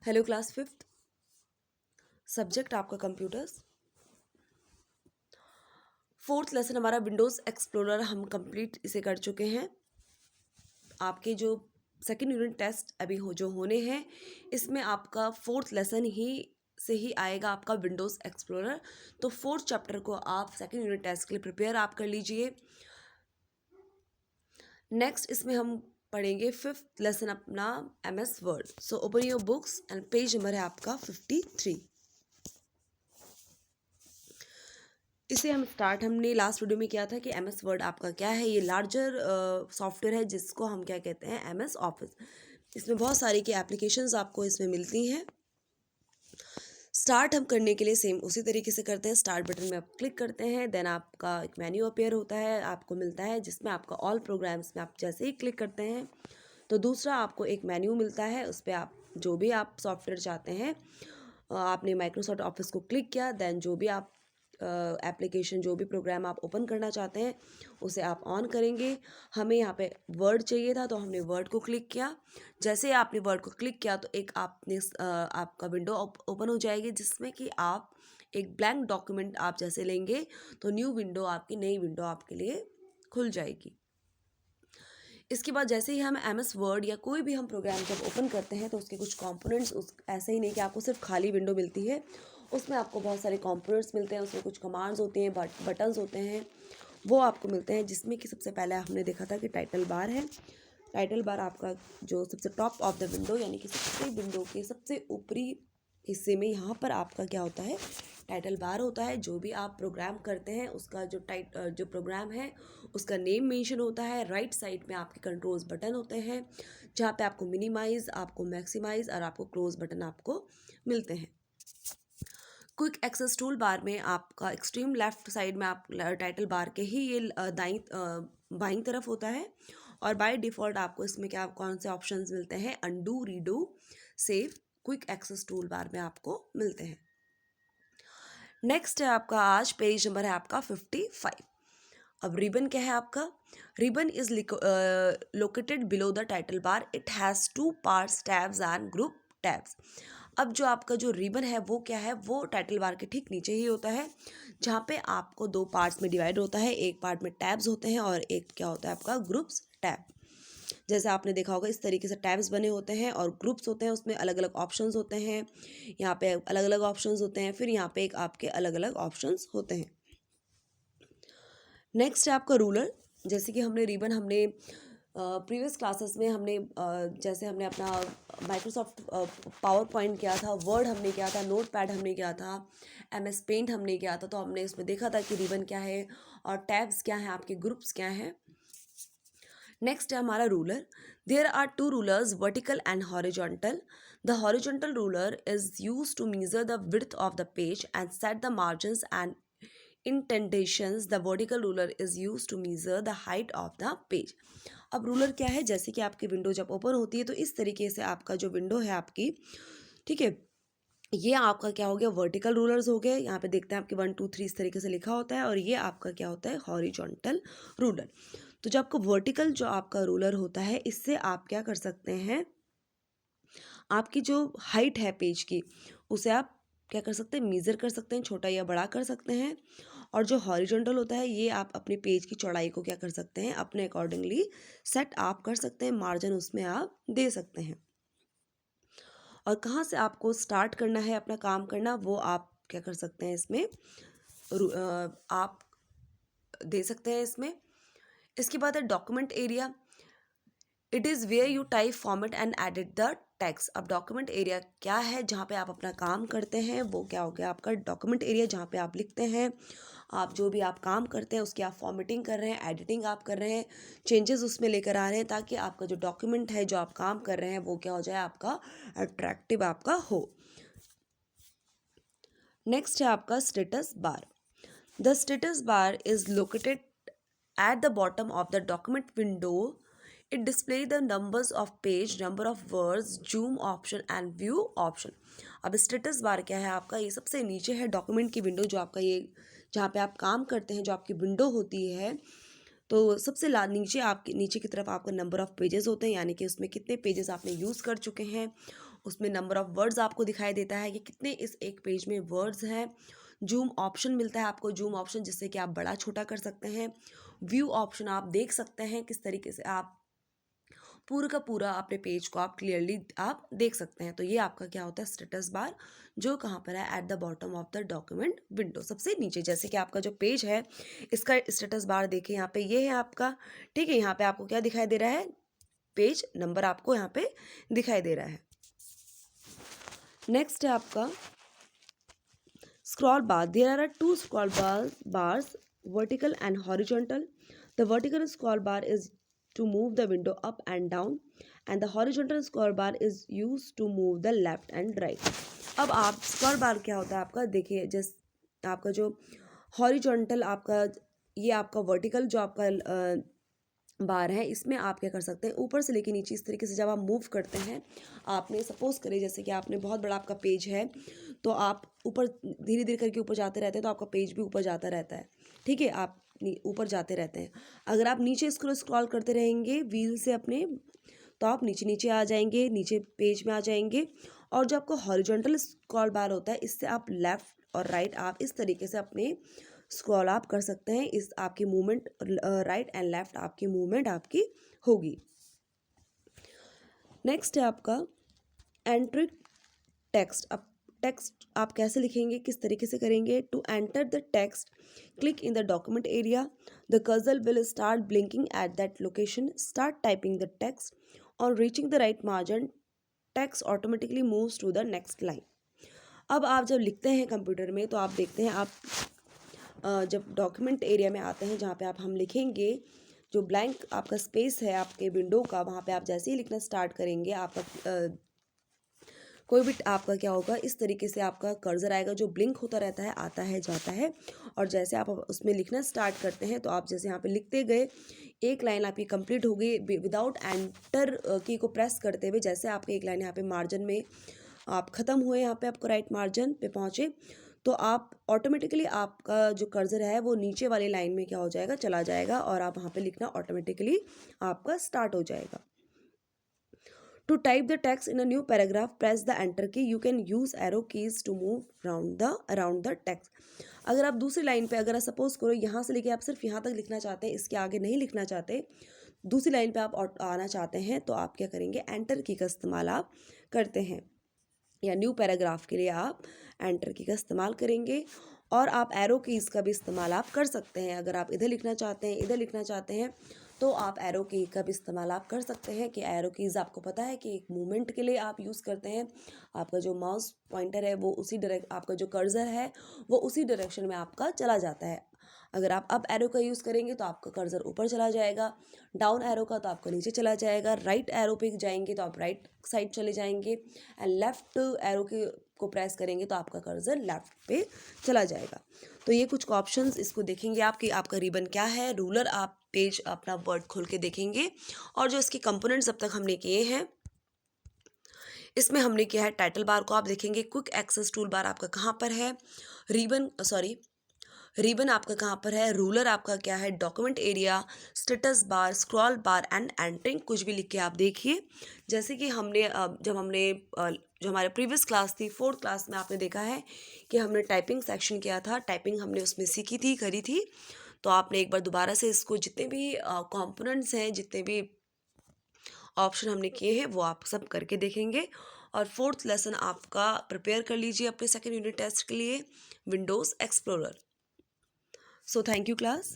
Hello class fifth, subject आपका computers. Fourth lesson हमारा Windows explorer हम कंप्लीट इसे कर चुके हैं। आपके जो सेकेंड यूनिट टेस्ट अभी जो होने हैं, इसमें आपका फोर्थ लेसन ही से ही आएगा आपका विंडोज़ एक्सप्लोरर। तो फोर्थ चैप्टर को आप सेकेंड यूनिट टेस्ट के लिए प्रिपेयर आप कर लीजिए। नेक्स्ट इसमें हम पढ़ेंगे फिफ्थ लेसन अपना MS word. So open your books and page number है आपका 53। इसे हमने लास्ट वीडियो में किया था कि MS वर्ड आपका क्या है। ये लार्जर सॉफ्टवेयर है जिसको हम क्या कहते हैं, MS ऑफिस। इसमें बहुत सारी की एप्लीकेशंस आपको इसमें मिलती हैं। स्टार्ट हम करने के लिए सेम उसी तरीके से करते हैं। स्टार्ट बटन में आप क्लिक करते हैं, देन आपका एक मेन्यू अपेयर होता है, आपको मिलता है जिसमें आपका ऑल प्रोग्राम्स में आप जैसे ही क्लिक करते हैं तो दूसरा आपको एक मेन्यू मिलता है। उस पर आप जो भी आप सॉफ्टवेयर चाहते हैं, आपने माइक्रोसॉफ्ट ऑफिस को क्लिक किया, देन जो भी आप एप्लीकेशन जो भी प्रोग्राम आप ओपन करना चाहते हैं उसे आप ऑन करेंगे। हमें यहाँ पे वर्ड चाहिए था तो हमने वर्ड को क्लिक किया। जैसे आपने वर्ड को क्लिक किया तो एक आपका विंडो ओपन हो जाएगी जिसमें कि आप एक ब्लैंक डॉक्यूमेंट आप जैसे लेंगे तो न्यू विंडो आपकी नई विंडो आपके लिए खुल जाएगी। इसके बाद जैसे ही हम MS वर्ड या कोई भी हम प्रोग्राम जब ओपन करते हैं तो उसके कुछ कंपोनेंट्स ऐसे ही नहीं कि आपको सिर्फ खाली विंडो मिलती है, उसमें आपको बहुत सारे कंपोनेंट्स मिलते हैं। उसमें कुछ कमांड्स होती हैं, बटन्स होते हैं, वो आपको मिलते हैं। जिसमें कि सबसे पहले हमने देखा था कि टाइटल बार है। टाइटल बार आपका जो सबसे टॉप ऑफ द विंडो यानी कि सबसे विंडो के सबसे ऊपरी हिस्से में यहाँ पर आपका क्या होता है, टाइटल बार होता है। जो भी आप प्रोग्राम करते हैं उसका जो प्रोग्राम है उसका नेम मेंशन होता है। राइट साइड में आपके कंट्रोल्स बटन होते हैं जहाँ पे आपको मिनिमाइज, आपको मैक्सिमाइज और आपको क्लोज बटन आपको मिलते हैं। क्विक एक्सेस टूल बार में आपका एक्सट्रीम लेफ्ट साइड में आप टाइटल बार के ही ये बाईं तरफ होता है। और बाय डिफ़ॉल्ट आपको इसमें क्या कौन से ऑप्शंस मिलते हैं, undo, redo, save, quick access toolbar में आपको मिलते हैं। नेक्स्ट है आपका आज पेज नंबर है आपका 55। अब रिबन क्या है आपका, ribbon is located below the title bar. It has 2 parts, tabs and group tabs. अब जो आपका जो रिबन है वो क्या है, वो टाइटल बार के ठीक नीचे ही होता है जहाँ पे आपको 2 पार्ट्स में डिवाइड होता है। एक पार्ट में टैब्स होते हैं और एक क्या होता है आपका ग्रुप्स टैब। जैसे आपने देखा होगा इस तरीके से टैब्स बने होते हैं और ग्रुप्स होते हैं, उसमें अलग अलग ऑप्शंस होते हैं। यहाँ पे अलग अलग ऑप्शंस होते हैं, फिर यहाँ पे एक आपके अलग अलग ऑप्शंस होते हैं। नेक्स्ट है आपका रूलर। जैसे कि हमने रिबन हमने प्रीवियस क्लासेस में हमने जैसे हमने अपना माइक्रोसॉफ्ट पावर पॉइंट किया था, वर्ड हमने किया था, नोट पैड हमने किया था, MS पेंट हमने किया था, तो हमने इसमें देखा था कि रिबन क्या है और टैब्स क्या हैं, आपके ग्रुप्स क्या हैं। नेक्स्ट है हमारा ruler. There are 2 rulers, vertical and horizontal. The horizontal ruler is use to measure the width of the page and set the margins and indentations. The vertical ruler is used to measure the height of the page. अब ruler क्या है, जैसे कि आपकी window जब open होती है तो इस तरीके से आपका जो विंडो है आपकी, ठीक है, ये आपका क्या हो गया, वर्टिकल रूलर्स हो गए। यहाँ पे देखते हैं आपके 1 2 3 इस तरीके से लिखा होता है। और ये आपका क्या होता है, हॉरिजॉन्टल रूलर। तो जो आपका वर्टिकल जो आपका रूलर होता है, इससे आप क्या कर सकते हैं, आपकी जो हाइट है पेज की उसे आप क्या कर सकते हैं, मेज़र कर सकते हैं, छोटा या बड़ा कर सकते हैं। और जो हॉरिजॉन्टल होता है ये आप अपने पेज की चौड़ाई को क्या कर सकते हैं, अपने अकॉर्डिंगली सेट आप कर सकते हैं, मार्जिन उसमें आप दे सकते हैं। और कहाँ से आपको स्टार्ट करना है अपना काम करना, वो आप क्या कर सकते हैं इसमें आप दे सकते हैं इसमें। इसके बाद है document area. It is where you type, format and edit the text. अब डॉक्यूमेंट एरिया क्या है, जहाँ पे आप अपना काम करते हैं, वो क्या हो गया आपका डॉक्यूमेंट एरिया, जहाँ पे आप लिखते हैं, आप जो भी आप काम करते हैं उसकी आप फॉर्मेटिंग कर रहे हैं, एडिटिंग आप कर रहे हैं, चेंजेस उसमें लेकर आ रहे हैं, ताकि आपका जो डॉक्यूमेंट है जो आप काम कर रहे हैं वो क्या हो जाए, आपका अट्रैक्टिव आपका हो। नेक्स्ट है आपका status bar. The status bar is located at the bottom of the document window. It displays the numbers of page, number of words, zoom option and view option. अब स्टेटस बार क्या है आपका, ये सबसे नीचे है डॉक्यूमेंट की window, जो आपका ये जहाँ पे आप काम करते हैं जो आपकी विंडो होती है, तो सबसे नीचे आपके नीचे की तरफ आपका नंबर ऑफ़ पेजेस होते हैं, यानी कि उसमें कितने पेजेस आपने यूज़ कर चुके हैं उसमें नंबर ऑफ़ वर्ड्स आपको दिखाई देता है कि कितने इस एक पेज में वर्ड्स हैं। जूम ऑप्शन मिलता है आपको, जूम ऑप्शन जिससे कि आप बड़ा छोटा कर सकते हैं। व्यू ऑप्शन आप देख सकते हैं किस तरीके से आप पूरा का पूरा अपने पेज को आप क्लियरली आप देख सकते हैं। तो ये आपका क्या होता है स्टेटस बार, जो कहाँ पर है at the bottom of the document window, सबसे नीचे। जैसे कि आपका जो पेज है इसका स्टेटस बार देखिए यहाँ पे ये है आपका, ठीक है। यहाँ पे आपको क्या दिखाई दे रहा है, पेज नंबर आपको यहाँ पे दिखाई दे रहा है। नेक्स्ट है आपका scroll bar. There are two scroll bars, vertical and horizontal. The vertical scroll bar is to move the window up and down, and the horizontal scroll bar is used to move the left and right. अब आप scroll bar क्या होता है आपका, देखिए जिस आपका जो हॉरिजॉन्टल आपका, ये आपका वर्टिकल जो आपका बार है, इसमें आप क्या कर सकते हैं, ऊपर से लेके नीचे इस तरीके से जब आप मूव करते हैं, आपने सपोज करें जैसे कि आपने बहुत बड़ा आपका पेज है, तो आप ऊपर धीरे धीरे करके ऊपर जाते रहते हैं, तो आपका पेज भी ऊपर जाता रहता है, ठीक है। आप ऊपर जाते रहते हैं। अगर आप नीचे इसको स्क्रॉल करते रहेंगे व्हील से अपने, तो आप नीचे नीचे आ जाएंगे, नीचे पेज में आ जाएंगे। और जो आपका हॉरिजॉन्टल स्क्रॉल बार होता है, इससे आप लेफ़्ट और राइट आप इस तरीके से अपने स्क्रॉल आप कर सकते हैं। इस आपकी मूवमेंट राइट एंड लेफ्ट आपकी मूवमेंट आपकी होगी। नेक्स्ट है आपका एंट्री टेक्स्ट। अब टेक्स्ट आप कैसे लिखेंगे, किस तरीके से करेंगे। To enter the text, click in the document area, the cursor will start blinking at that location, start typing the text, on reaching the right margin text automatically moves to the next line. अब आप जब लिखते हैं computer में, तो आप देखते हैं आप जब डॉक्यूमेंट एरिया में आते हैं, जहाँ पे आप हम लिखेंगे, जो ब्लैंक आपका स्पेस है आपके विंडो का, वहाँ पे आप जैसे ही लिखना स्टार्ट करेंगे, आपका कोई भी आपका क्या होगा, इस तरीके से आपका कर्सर आएगा जो ब्लिंक होता रहता है, आता है जाता है। और जैसे आप उसमें लिखना स्टार्ट करते हैं, तो आप जैसे यहाँ पे लिखते गए, एक लाइन आपकी कंप्लीट हो गई विदाउट एंटर की को प्रेस करते हुए। जैसे आपके एक लाइन यहाँ पे मार्जिन में आप ख़त्म हुए, यहाँ पे आपको राइट मार्जिन पे पहुँचे, तो आप ऑटोमेटिकली आपका जो कर्सर है वो नीचे वाली लाइन में क्या हो जाएगा, चला जाएगा, और आप वहाँ पे लिखना ऑटोमेटिकली आपका स्टार्ट हो जाएगा। To type the text in a new paragraph, press the enter key. You can use arrow keys to move around the text. अगर आप दूसरी लाइन पे, अगर सपोज करो यहाँ से लेके आप सिर्फ यहाँ तक लिखना चाहते हैं, इसके आगे नहीं लिखना चाहते, दूसरी लाइन पे आप आना चाहते हैं, तो आप क्या करेंगे, एंटर की का इस्तेमाल आप करते हैं, या न्यू पैराग्राफ के लिए आप एंटर की का इस्तेमाल करेंगे। और आप एरो कीज़ का भी इस्तेमाल आप कर सकते हैं। अगर आप इधर लिखना चाहते हैं, इधर लिखना चाहते हैं, तो आप एरो की का भी इस्तेमाल आप कर सकते हैं। कि एरो कीज़ आपको पता है कि एक मूवमेंट के लिए आप यूज़ करते हैं। आपका जो माउस पॉइंटर है वो उसी आपका जो कर्सर है वो उसी डायरेक्शन में आपका चला जाता है। अगर आप अप एरो का यूज़ करेंगे तो आपका कर्सर ऊपर चला जाएगा, डाउन एरो का तो आपका नीचे चला जाएगा, राइट एरो पे जाएंगे तो आप राइट साइड चले जाएंगे, एंड लेफ्ट एरो को प्रेस करेंगे तो आपका कर्सर लेफ्ट पे चला जाएगा। तो ये कुछ ऑप्शंस, इसको देखेंगे आप कि आपका रिबन क्या है। रूलर आप पेज अपना वर्ड खोल के देखेंगे, और जो इसके कंपोनेंट्स अब तक हमने किए हैं, इसमें हमने किया है टाइटल बार को आप देखेंगे, क्विक एक्सेस टूल बार आपका कहाँ पर है, रिबन आपका कहाँ पर है, रूलर आपका क्या है, document area, status bar, scroll bar and entering, कुछ भी लिख के आप देखिए। जैसे कि हमने जो हमारे प्रीवियस क्लास थी, 4th क्लास में आपने देखा है कि हमने टाइपिंग सेक्शन किया था, टाइपिंग हमने उसमें सीखी थी, करी थी। तो आपने एक बार दोबारा से इसको जितने भी कंपोनेंट्स हैं, जितने भी ऑप्शन हमने किए हैं, वो आप सब करके देखेंगे। और 4th लेसन आपका प्रिपेयर कर लीजिए अपने सेकेंड यूनिट टेस्ट के लिए, Windows explorer. So thank you class.